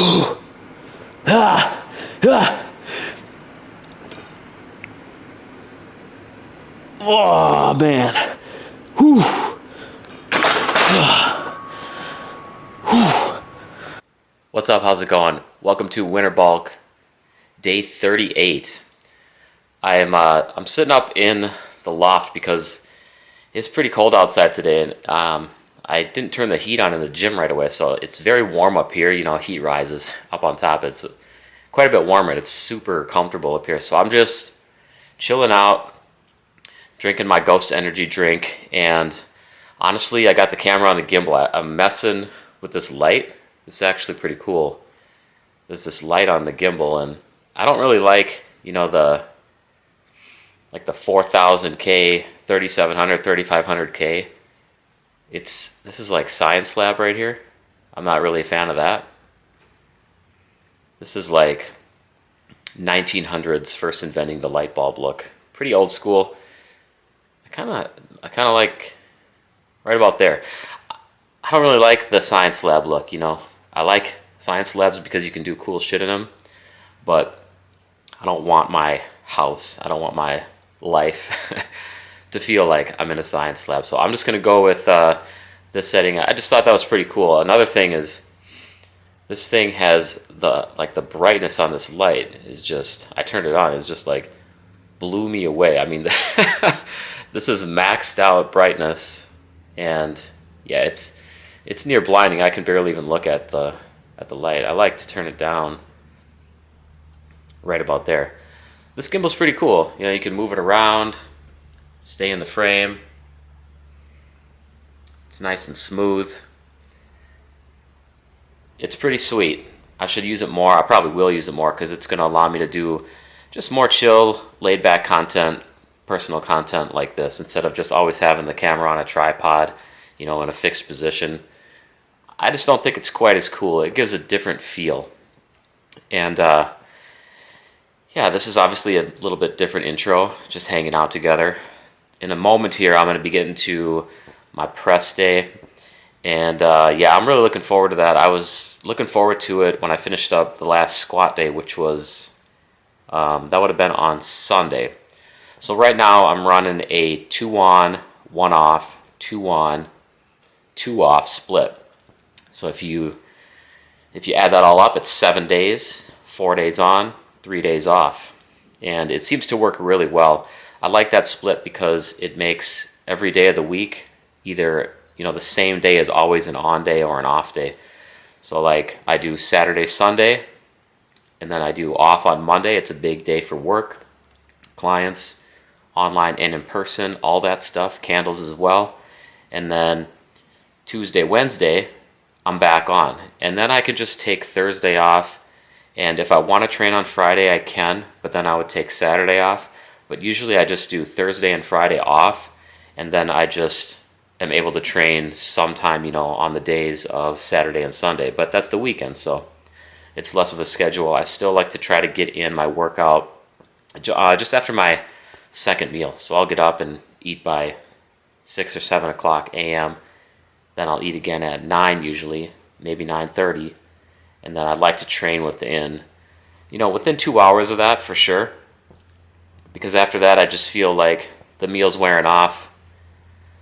Oh man. Whew. What's up? How's it going? Welcome to Winter Bulk, day 38. I'm sitting up in the loft because it's pretty cold outside today, and I didn't turn the heat on in the gym right away, so it's very warm up here. You know, heat rises up on top. It's quite a bit warmer. It's super comfortable up here, so I'm just chilling out, drinking my Ghost energy drink, and honestly, I got the camera on the gimbal. I'm messing with this light. It's actually pretty cool. There's this light on the gimbal, and I don't really like, you know, the 4000K, 3700, 3500K. This is like Science Lab right here. I'm not really a fan of that. This is like 1900s first inventing the light bulb look. Pretty old school. I kind of like right about there. I don't really like the Science Lab look, you know. I like Science Labs because you can do cool shit in them, but I don't want my house, I don't want my life to feel like I'm in a science lab. So I'm just going to go with this setting. I just thought that was pretty cool. Another thing is this thing has the brightness on this light is just, I turned it on, it's just like blew me away. I mean, this is maxed out brightness, and yeah, it's near blinding. I can barely even look at the light. I like to turn it down right about there. This gimbal's pretty cool. You know, you can move it around, stay in the frame. It's nice and smooth. It's pretty sweet. I should use it more. I probably will use it more because it's going to allow me to do just more chill, laid back content, personal content like this, instead of just always having the camera on a tripod, you know, in a fixed position. I just don't think it's quite as cool. It gives a different feel. And yeah, this is obviously a little bit different intro, just hanging out together. In a moment here, I'm going to be getting to my press day. And yeah, I'm really looking forward to that. I was looking forward to it when I finished up the last squat day, which was, that would have been on Sunday. So right now I'm running a 2 on, 1 off, 2 on, 2 off split. So if you add that all up, it's 7 days, 4 days on, 3 days off. And it seems to work really well. I like that split because it makes every day of the week either, you know, the same day is always an on day or an off day. So like I do Saturday, Sunday, and then I do off on Monday. It's a big day for work, clients, online and in person, all that stuff, candles as well. And then Tuesday, Wednesday, I'm back on. And then I could just take Thursday off. And if I want to train on Friday, I can, but then I would take Saturday off. But usually I just do Thursday and Friday off, and then I just am able to train sometime, you know, on the days of Saturday and Sunday. But that's the weekend, so it's less of a schedule. I still like to try to get in my workout just after my second meal. So I'll get up and eat by 6 or 7 o'clock a.m. Then I'll eat again at 9 usually, maybe 9:30. And then I'd like to train within 2 hours of that for sure. Because after that, I just feel like the meal's wearing off.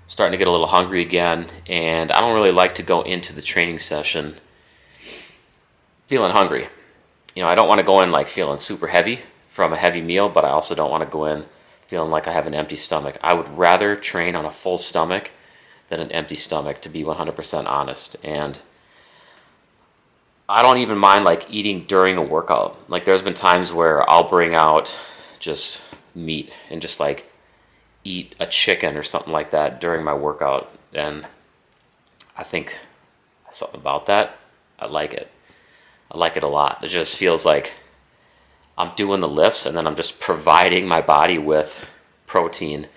I'm starting to get a little hungry again. And I don't really like to go into the training session feeling hungry. You know, I don't want to go in like feeling super heavy from a heavy meal, but I also don't want to go in feeling like I have an empty stomach. I would rather train on a full stomach than an empty stomach, to be 100% honest. And I don't even mind like eating during a workout. Like there's been times where I'll bring out just meat and just like eat a chicken or something like that during my workout. And I think something about that, I like it. I like it a lot. It just feels like I'm doing the lifts and then I'm just providing my body with protein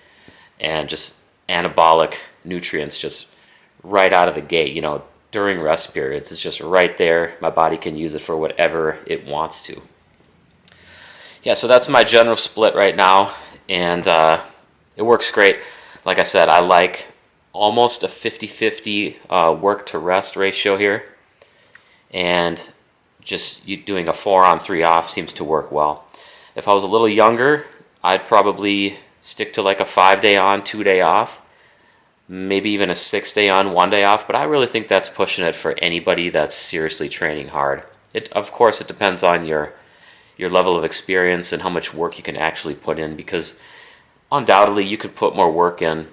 and just anabolic nutrients just right out of the gate, you know, during rest periods. It's just right there. My body can use it for whatever it wants to. Yeah, so that's my general split right now, and it works great. Like I said, I like almost a 50-50 work to rest ratio here, and just doing a 4 on 3 off seems to work well. If I was a little younger, I'd probably stick to like a 5-day on, 2-day off, maybe even a 6-day on, 1-day off, but I really think that's pushing it for anybody that's seriously training hard. Of course, it depends on your level of experience and how much work you can actually put in, because undoubtedly you could put more work in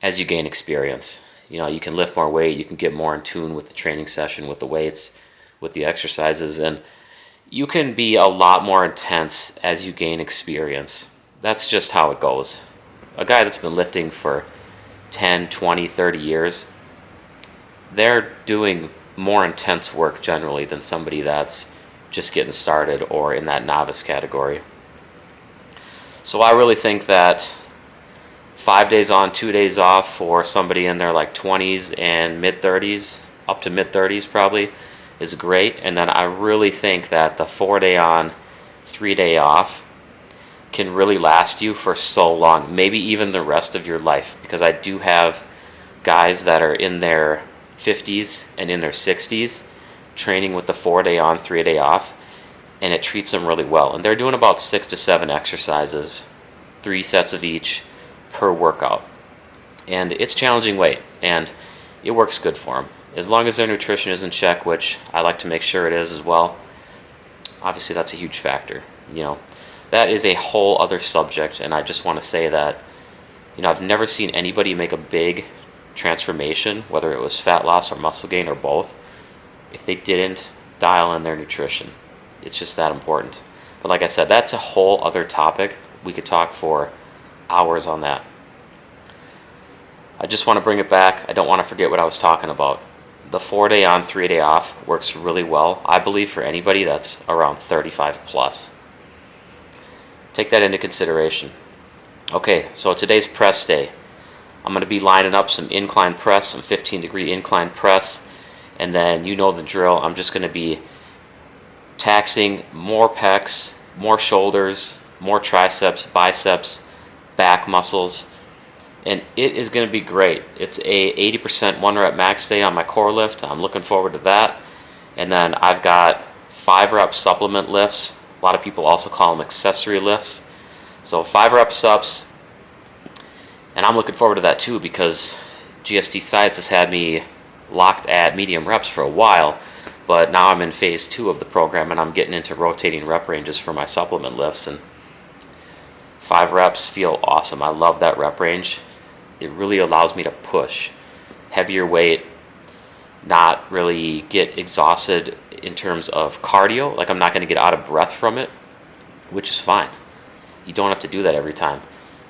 as you gain experience. You know, you can lift more weight, you can get more in tune with the training session, with the weights, with the exercises, and you can be a lot more intense as you gain experience. That's just how it goes. A guy that's been lifting for 10, 20, 30 years, they're doing more intense work generally than somebody that's just getting started or in that novice category. So I really think that 5 days on, 2 days off for somebody in their like 20s and mid-30s, up to mid-30s probably, is great. And then I really think that the 4-day on, 3-day off can really last you for so long, maybe even the rest of your life, because I do have guys that are in their 50s and in their 60s training with the 4-day on, 3-day off, and it treats them really well. And they're doing about 6 to 7 exercises, 3 sets of each per workout. And it's challenging weight, and it works good for them. As long as their nutrition is in check, which I like to make sure it is as well, obviously that's a huge factor. You know, that is a whole other subject, and I just want to say that, you know, I've never seen anybody make a big transformation, whether it was fat loss or muscle gain or both, if they didn't dial in their nutrition. It's just that important. But like I said, that's a whole other topic. We could talk for hours on that. I just want to bring it back. I don't want to forget what I was talking about. The 4-day on, 3-day off works really well, I believe, for anybody that's around 35 plus. Take that into consideration. Okay, so today's press day. I'm going to be lining up some incline press, some 15-degree incline press, and then you know the drill. I'm just going to be taxing more pecs, more shoulders, more triceps, biceps, back muscles, and it is going to be great. It's a 80% 1-rep max day on my core lift. I'm looking forward to that. And then I've got 5-rep supplement lifts. A lot of people also call them accessory lifts. So 5-rep subs, and I'm looking forward to that too, because GST SIZE has had me locked at medium reps for a while, but now I'm in phase 2 of the program, and I'm getting into rotating rep ranges for my supplement lifts, and 5 reps feel awesome. I love that rep range. It really allows me to push heavier weight, not really get exhausted in terms of cardio. Like, I'm not going to get out of breath from it, which is fine. You don't have to do that every time.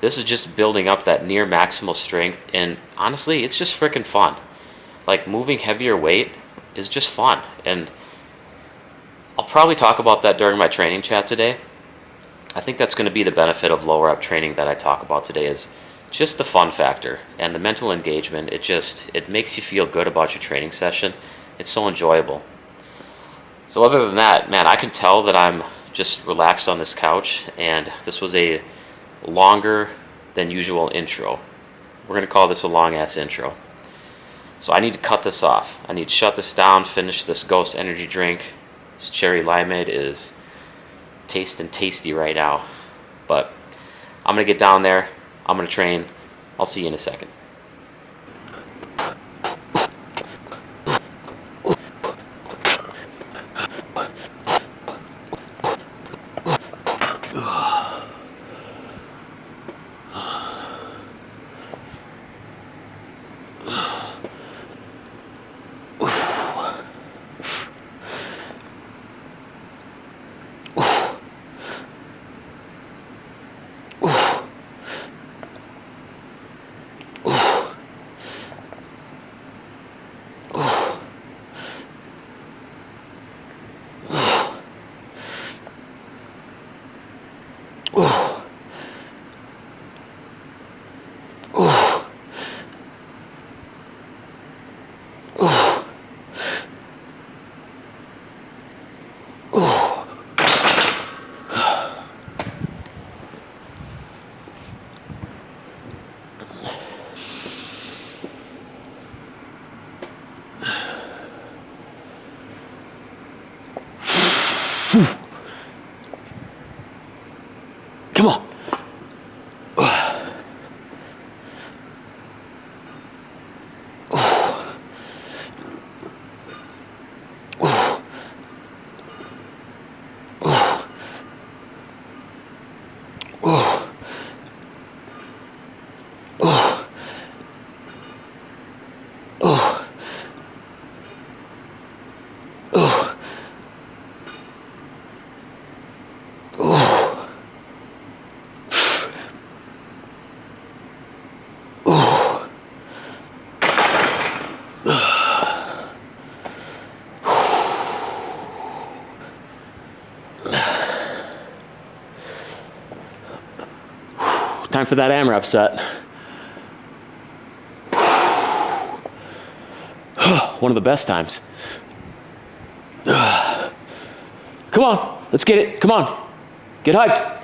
This is just building up that near maximal strength, and honestly, it's just freaking fun. Like, moving heavier weight is just fun, and I'll probably talk about that during my training chat today. I think that's going to be the benefit of low rep training that I talk about today, is just the fun factor and the mental engagement. It makes you feel good about your training session. It's so enjoyable. So other than that, man, I can tell that I'm just relaxed on this couch, and this was a longer than usual intro. We're going to call this a long ass intro. So I need to cut this off. I need to shut this down, finish this Ghost energy drink. This cherry limeade is tasty right now. But I'm going to get down there. I'm going to train. I'll see you in a second. Time for that AMRAP set. One of the best times. Come on, let's get it. Come on, get hyped.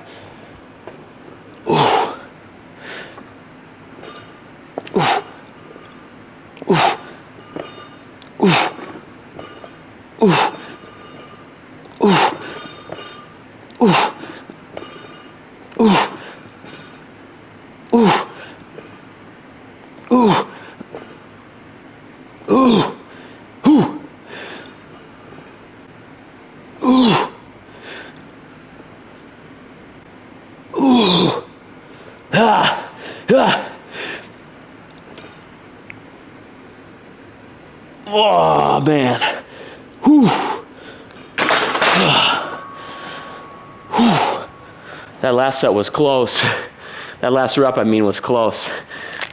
Oh man. Whew. That last set was close. That last rep, I mean, was close. I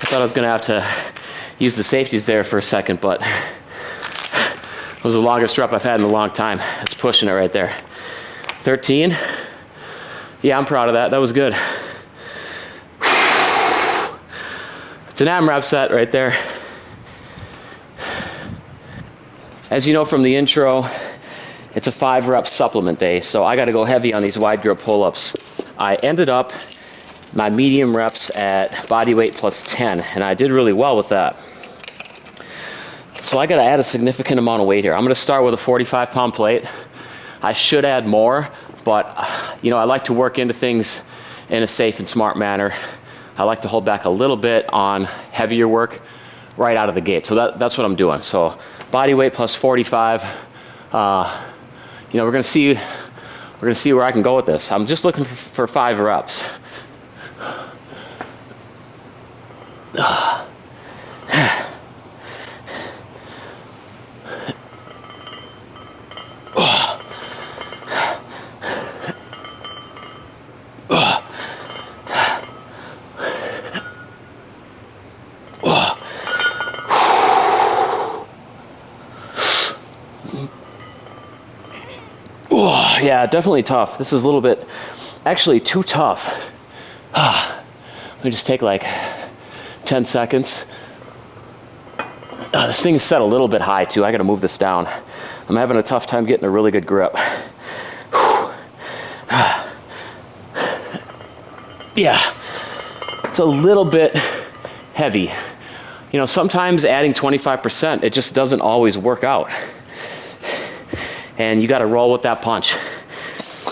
thought I was gonna have to use the safeties there for a second, but it was the longest rep I've had in a long time. It's pushing it right there. 13. Yeah, I'm proud of that. That was good. It's an AMRAP set right there. As you know from the intro, it's a 5-rep supplement day, so I gotta go heavy on these wide grip pull-ups. I ended up my medium reps at body weight plus 10, and I did really well with that. So I gotta add a significant amount of weight here. I'm gonna start with a 45-pound plate. I should add more, but you know, I like to work into things in a safe and smart manner. I like to hold back a little bit on heavier work right out of the gate. So that's what I'm doing. So body weight plus 45. You know, we're gonna see where I can go with this. I'm just looking for 5 reps. Yeah, definitely tough. This is a little bit, actually too tough. Let me just take like 10 seconds. This thing is set a little bit high too. I gotta move this down. I'm having a tough time getting a really good grip. Yeah, it's a little bit heavy. You know, sometimes adding 25%, it just doesn't always work out. And you gotta roll with that punch.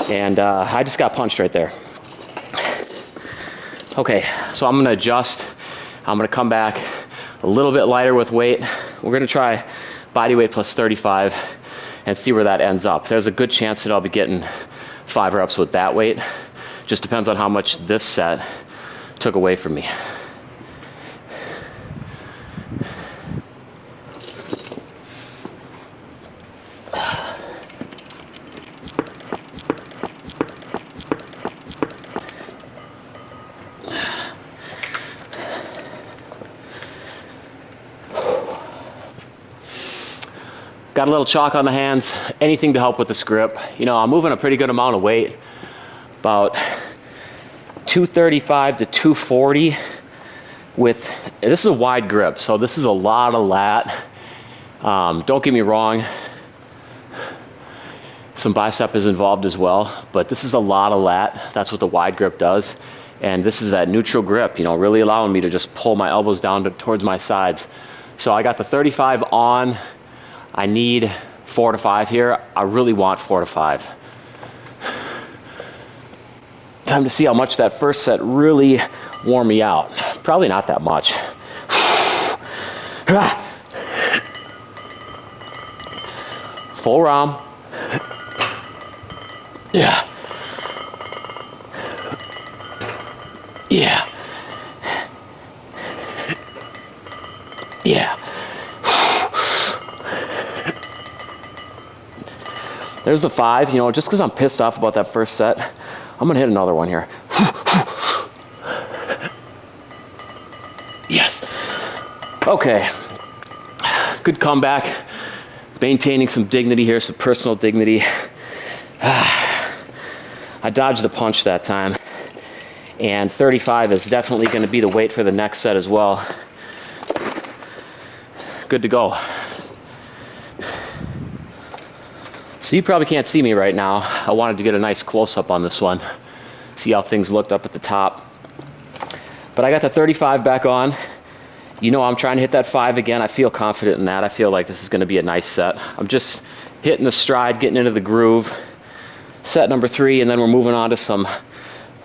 And I just got punched right there. Okay, so I'm gonna adjust. I'm gonna come back a little bit lighter with weight. We're gonna try body weight plus 35 and see where that ends up. There's a good chance that I'll be getting 5 reps with that weight. Just depends on how much this set took away from me. Got a little chalk on the hands, anything to help with this grip. You know, I'm moving a pretty good amount of weight, about 235 to 240 with, this is a wide grip, so this is a lot of lat. Don't get me wrong, some bicep is involved as well, but this is a lot of lat. That's what the wide grip does. And this is that neutral grip, you know, really allowing me to just pull my elbows down towards my sides. So I got the 35 on. I need 4 to 5 here. I really want 4 to 5. Time to see how much that first set really wore me out. Probably not that much. Full ROM. Yeah. Yeah. Yeah. There's the 5, you know, just because I'm pissed off about that first set, I'm gonna hit another one here. Yes. Okay. Good comeback. Maintaining some dignity here, some personal dignity. I dodged the punch that time. And 35 is definitely going to be the weight for the next set as well. Good to go. So you probably can't see me right now. I wanted to get a nice close-up on this one. See how things looked up at the top. But I got the 35 back on. You know I'm trying to hit that 5 again. I feel confident in that. I feel like this is going to be a nice set. I'm just hitting the stride, getting into the groove. Set number 3, and then we're moving on to some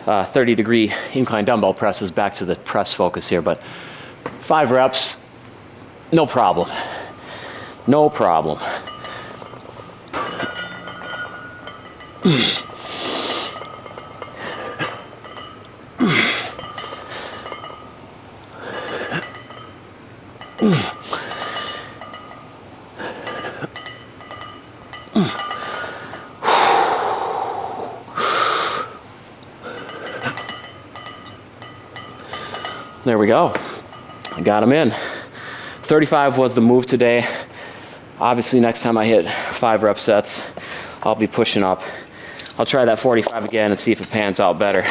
30-degree incline dumbbell presses. Back to the press focus here, but 5 reps, no problem. No problem. There we go. I got them in. 35 was the move today. Obviously, next time I hit 5 rep sets, I'll be pushing up. I'll try that 45 again and see if it pans out better.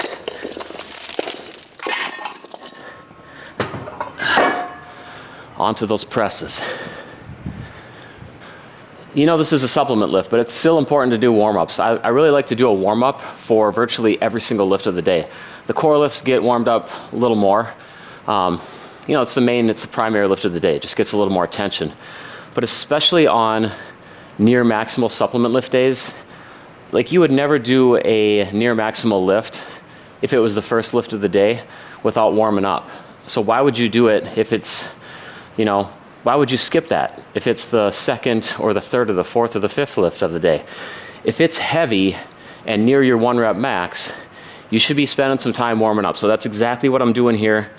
Onto those presses. You know this is a supplement lift, but it's still important to do warm-ups. I really like to do a warm-up for virtually every single lift of the day. The core lifts get warmed up a little more. You know, it's the primary lift of the day. It just gets a little more attention. But especially on near maximal supplement lift days, like you would never do a near maximal lift if it was the first lift of the day without warming up. So why would you do it if it's, you know, why would you skip that if it's the second or the third or the fourth or the fifth lift of the day? If it's heavy and near your 1 rep max, you should be spending some time warming up. So that's exactly what I'm doing here.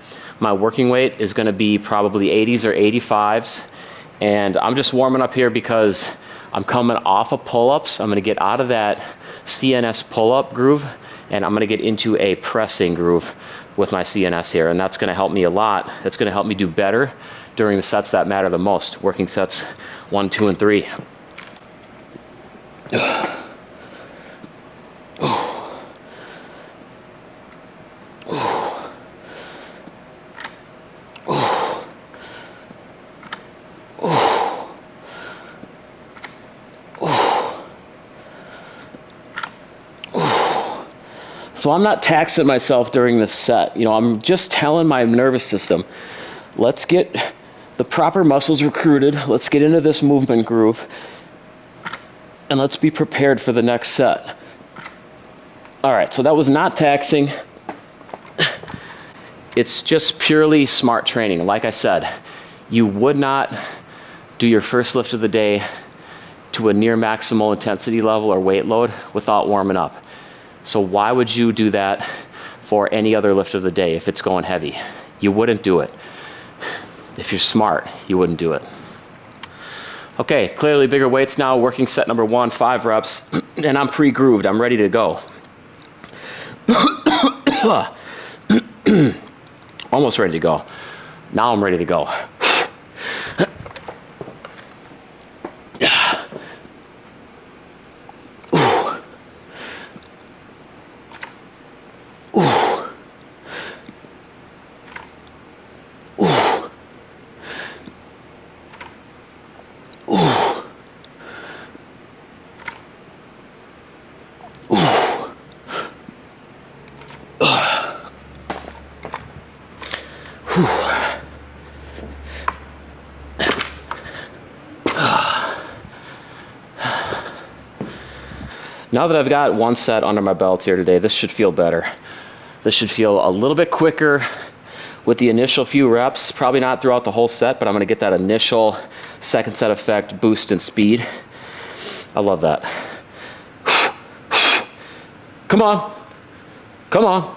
My working weight is going to be probably 80s or 85s. And I'm just warming up here because I'm coming off of pull-ups. I'm going to get out of that CNS pull-up groove, and I'm going to get into a pressing groove with my CNS here. And that's going to help me a lot. That's going to help me do better during the sets that matter the most. Working sets 1, 2, and 3. So I'm not taxing myself during this set. You know, I'm just telling my nervous system, let's get the proper muscles recruited. Let's get into this movement groove. And let's be prepared for the next set. All right, so that was not taxing. It's just purely smart training. Like I said, you would not do your first lift of the day to a near maximal intensity level or weight load without warming up. So why would you do that for any other lift of the day if it's going heavy? You wouldn't do it. If you're smart, you wouldn't do it. Okay, clearly bigger weights now. Working set number 1, 5 reps, and I'm pre-grooved. I'm ready to go. Almost ready to go. Now I'm ready to go. Now that I've got 1 set under my belt here today, this should feel better. This should feel a little bit quicker with the initial few reps. Probably not throughout the whole set, but I'm going to get that initial second set effect boost in speed. I love that. Come on. Come on.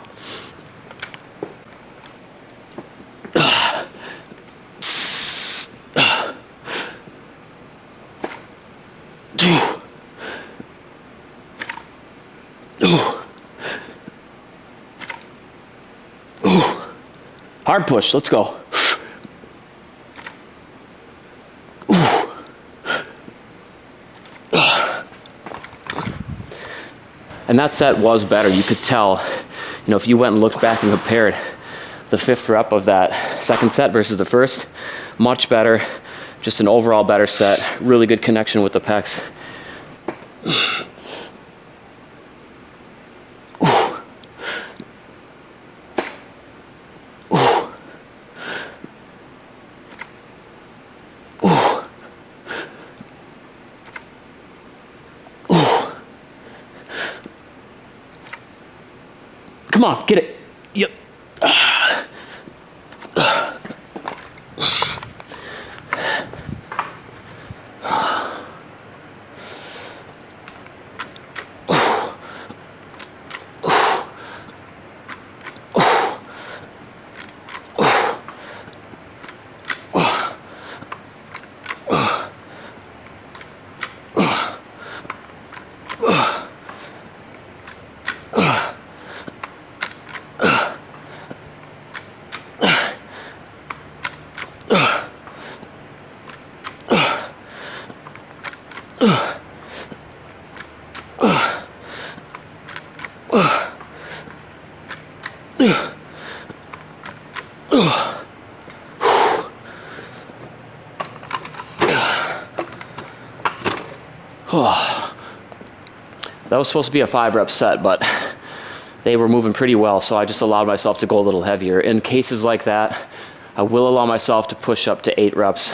Hard push, let's go. And that set was better. You could tell You know, if you went and looked back and compared the 5th rep of that second set versus the first, much better, just an overall better set, really good connection with the pecs. Come on, get it. Yep. That was supposed to be a 5-rep set, but they were moving pretty well, so I just allowed myself to go a little heavier. In cases like that, I will allow myself to push up to 8 reps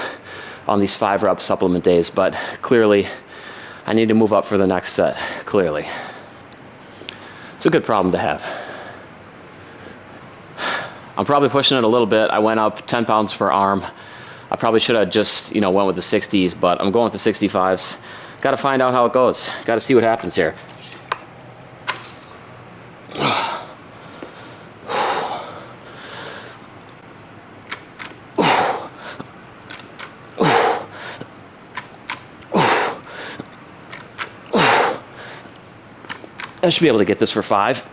on these 5-rep supplement days, but clearly I need to move up for the next set, clearly. It's a good problem to have. I'm probably pushing it a little bit. I went up 10 pounds per arm. I probably should have just, you know, went with the 60s, but I'm going with the 65s. Got to find out how it goes. Got to see what happens here. I should be able to get this for 5.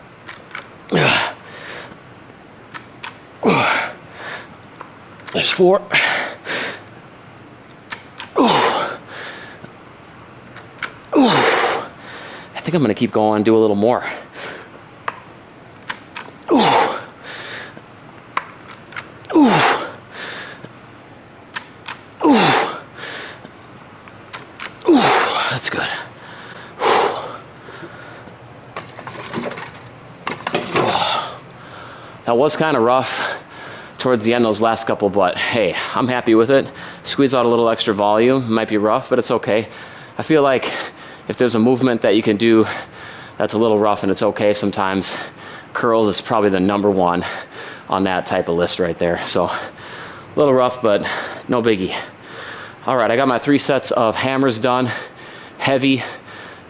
There's 4. I think I'm going to keep going and do a little more. That's good. That was kind of rough towards the end, those last couple, but hey, I'm happy with it. Squeeze out a little extra volume. It might be rough, but it's okay. I feel like if there's a movement that you can do that's a little rough and it's okay sometimes, curls is probably the #1 on that type of list right there. So a little rough, but no biggie. All right, I got my 3 sets of hammers done, heavy.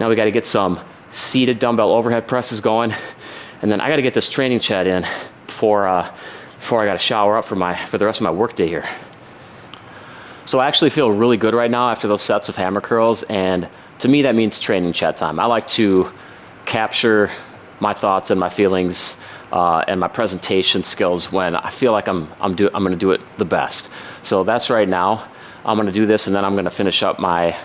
Now we got to get some seated dumbbell overhead presses going, and then I got to get this training chat in before I got to shower up for the rest of my work day here. So I actually feel really good right now after those sets of hammer curls, and to me that means training chat time. I like to capture my thoughts and my feelings and my presentation skills when I feel like I'm going to do it the best. So that's right now. I'm going to do this, and then I'm going to finish up my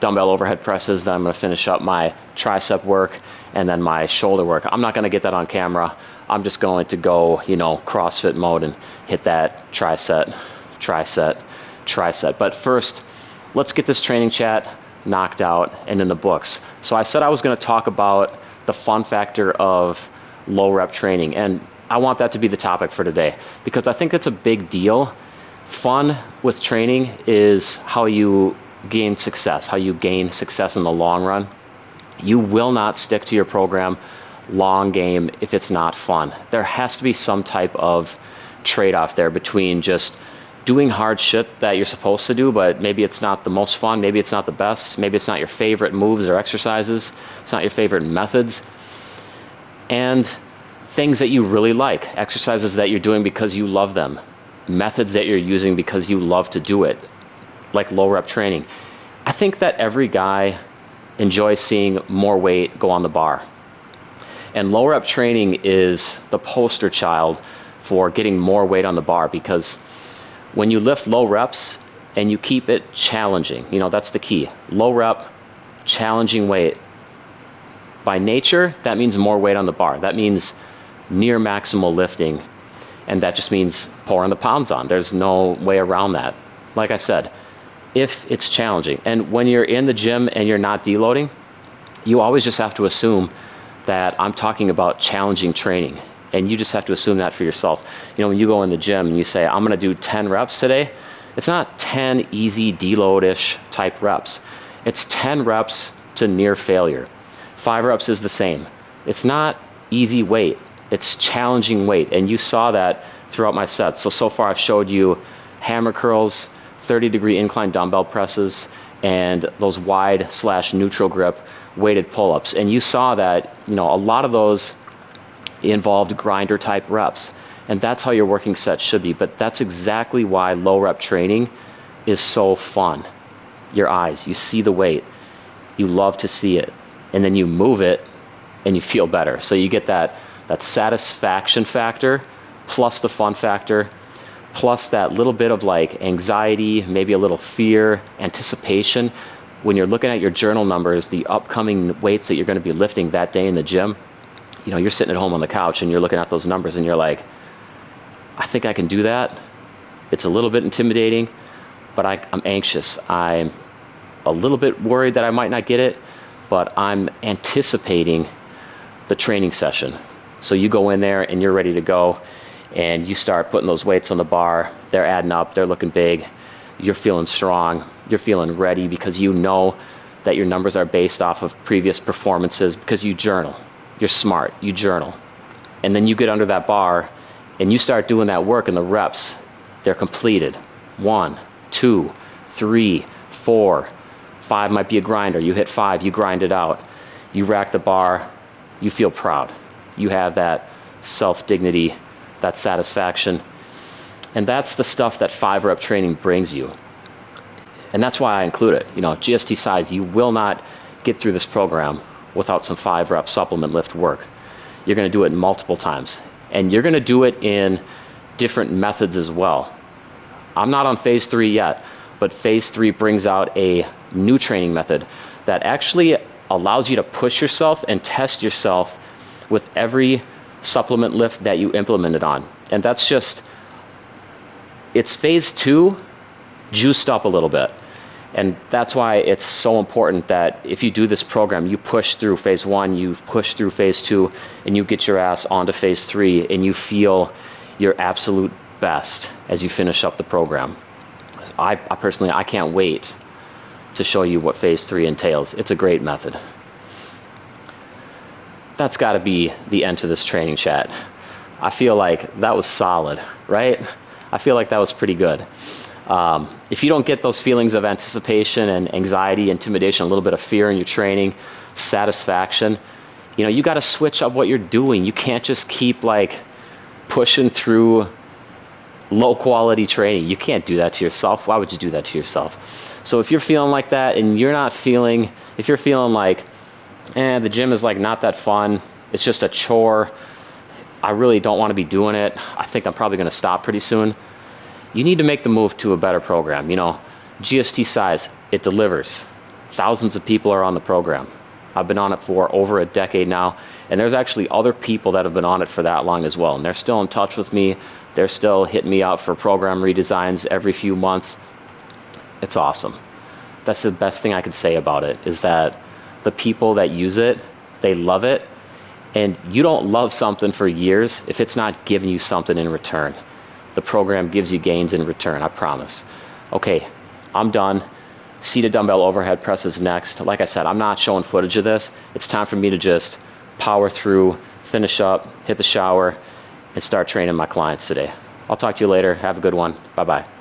dumbbell overhead presses, then I'm going to finish up my tricep work, and then my shoulder work. I'm not going to get that on camera. I'm just going to go, you know, CrossFit mode and hit that tricep. But first, let's get this training chat knocked out and in the books. So I said I was going to talk about the fun factor of low rep training, and I want that to be the topic for today because I think it's a big deal. Fun with training is how you gain success, in the long run. You will not stick to your program long game if it's not fun. There has to be some type of trade-off there between just doing hard shit that you're supposed to do, but maybe it's not the most fun, maybe it's not the best, maybe it's not your favorite moves or exercises, it's not your favorite methods, and things that you really like, exercises that you're doing because you love them, methods that you're using because you love to do it, like low rep training. I think that every guy enjoys seeing more weight go on the bar. And low rep training is the poster child for getting more weight on the bar, because when you lift low reps and you keep it challenging, you know, that's the key. Low rep, challenging weight. By nature, that means more weight on the bar. That means near maximal lifting, and that just means pouring the pounds on. There's no way around that. Like I said, if it's challenging, and when you're in the gym and you're not deloading, you always just have to assume that I'm talking about challenging training, and you just have to assume that for yourself. You know, when you go in the gym and you say, I'm gonna do 10 reps today, it's not 10 easy deload-ish type reps. It's 10 reps to near failure. 5 reps is the same. It's not easy weight, it's challenging weight, and you saw that throughout my sets. So far I've showed you hammer curls, 30-degree incline dumbbell presses, and those wide/neutral grip weighted pull-ups. And you saw that, you know, a lot of those involved grinder type reps, and that's how your working set should be. But that's exactly why low rep training is so fun. Your eyes, you see the weight, you love to see it, and then you move it and you feel better. So you get that satisfaction factor plus the fun factor plus that little bit of like anxiety, maybe a little fear, anticipation. When you're looking at your journal numbers, the upcoming weights that you're going to be lifting that day in the gym, you know, you're sitting at home on the couch and you're looking at those numbers and you're like, I think I can do that. It's a little bit intimidating, but I'm anxious. I'm a little bit worried that I might not get it, but I'm anticipating the training session. So you go in there and you're ready to go, and you start putting those weights on the bar. They're adding up, they're looking big. You're feeling strong, you're feeling ready because you know that your numbers are based off of previous performances because you journal. You're smart, you journal. And then you get under that bar and you start doing that work, and the reps, they're completed. 1, 2, 3, 4, 5 might be a grinder. You hit 5, you grind it out. You rack the bar, you feel proud. You have that self-dignity, that satisfaction. And that's the stuff that 5-rep training brings you. And that's why I include it. You know, GST SIZE, you will not get through this program without some 5-rep supplement lift work. You're gonna do it multiple times. And you're gonna do it in different methods as well. I'm not on phase 3 yet, but phase 3 brings out a new training method that actually allows you to push yourself and test yourself with every supplement lift that you implement it on. And that's just, it's phase 2 juiced up a little bit. And that's why it's so important that if you do this program, you push through phase 1, you push through phase 2, and you get your ass onto phase 3, and you feel your absolute best as you finish up the program. I personally, I can't wait to show you what phase 3 entails. It's a great method. That's got to be the end to this training chat. I feel like that was solid, right? I feel like that was pretty good. If you don't get those feelings of anticipation and anxiety, intimidation, a little bit of fear in your training, satisfaction, you know, you got to switch up what you're doing. You can't just keep like pushing through low quality training. You can't do that to yourself. Why would you do that to yourself? So if you're feeling like that and you're not feeling, if you're feeling like, the gym is like not that fun, it's just a chore, I really don't want to be doing it, I think I'm probably going to stop pretty soon, you need to make the move to a better program. You know, GST SIZE, it delivers. Thousands of people are on the program. I've been on it for over a decade now, and there's actually other people that have been on it for that long as well, and they're still in touch with me. They're still hitting me up for program redesigns every few months. It's awesome. That's the best thing I could say about it, is that the people that use it, they love it, and you don't love something for years if it's not giving you something in return. The program gives you gains in return, I promise. Okay, I'm done. Seated dumbbell overhead press is next. Like I said, I'm not showing footage of this. It's time for me to just power through, finish up, hit the shower, and start training my clients today. I'll talk to you later. Have a good one. Bye-bye.